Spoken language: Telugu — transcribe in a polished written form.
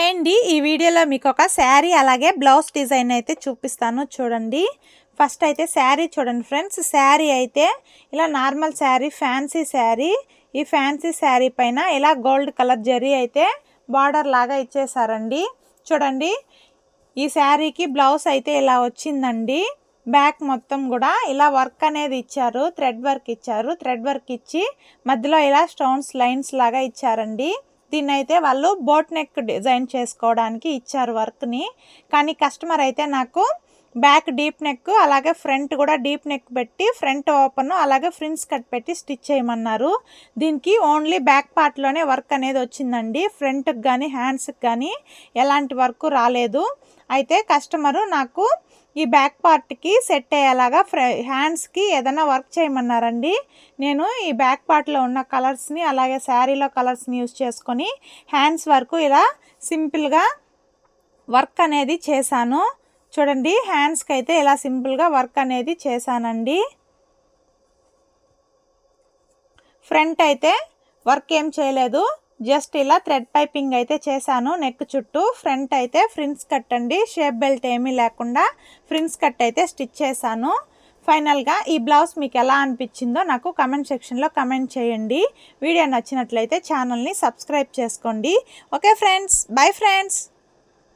హాయ్ అండి, ఈ వీడియోలో మీకు ఒక శారీ అలాగే బ్లౌజ్ డిజైన్ అయితే చూపిస్తాను చూడండి. ఫస్ట్ అయితే శారీ చూడండి ఫ్రెండ్స్. శారీ అయితే ఇలా నార్మల్ శారీ, ఫ్యాన్సీ శారీ. ఈ ఫ్యాన్సీ శారీ పైన ఇలా గోల్డ్ కలర్ జరీ అయితే బార్డర్ లాగా ఇచ్చేసారండి. చూడండి, ఈ శారీకి బ్లౌజ్ అయితే ఇలా వచ్చిందండి. బ్యాక్ మొత్తం కూడా ఇలా వర్క్ అనేది ఇచ్చారు, థ్రెడ్ వర్క్ ఇచ్చారు. థ్రెడ్ వర్క్ ఇచ్చి మధ్యలో ఇలా స్టోన్స్ లైన్స్ లాగా ఇచ్చారండి. దీన్ని అయితే వాళ్ళు బోట్ నెక్ డిజైన్ చేసుకోవడానికి ఇచ్చారు వర్క్ని. కానీ కస్టమర్ అయితే నాకు బ్యాక్ డీప్ నెక్ అలాగే ఫ్రంట్ కూడా డీప్ నెక్ పెట్టి ఫ్రంట్ ఓపెన్ అలాగే ఫ్రిన్స్ కట్ పెట్టి స్టిచ్ చేయమన్నారు. దీనికి ఓన్లీ బ్యాక్ పార్ట్లోనే వర్క్ అనేది వచ్చిందండి. ఫ్రంట్కి కానీ హ్యాండ్స్కి కానీ ఎలాంటి వర్క్ రాలేదు. అయితే కస్టమరు నాకు ఈ బ్యాక్ పార్ట్కి సెట్ అయ్యేలాగా హ్యాండ్స్కి ఏదైనా వర్క్ చేయమన్నారండి. నేను ఈ బ్యాక్ పార్ట్లో ఉన్న కలర్స్ని అలాగే శారీలో కలర్స్ని యూజ్ చేసుకొని హ్యాండ్స్ వరకు ఇలా సింపుల్గా వర్క్ అనేది చేశాను. చూడండి, హ్యాండ్స్కి అయితే ఇలా సింపుల్గా వర్క్ అనేది చేశానండి. ఫ్రంట్ అయితే వర్క్ ఏం చేయలేదు, జస్ట్ ఇలా థ్రెడ్ పైపింగ్ అయితే చేశాను నెక్ చుట్టూ. ఫ్రంట్ అయితే ఫ్రిన్స్ కట్ అండి, షేప్ బెల్ట్ ఏమీ లేకుండా ఫ్రిన్స్ కట్ అయితే స్టిచ్ చేశాను. ఫైనల్గా ఈ బ్లౌజ్ మీకు ఎలా అనిపించిందో నాకు కమెంట్ సెక్షన్లో కమెంట్ చేయండి. వీడియో నచ్చినట్లయితే ఛానల్ని సబ్స్క్రైబ్ చేసుకోండి. Okay friends, bye friends.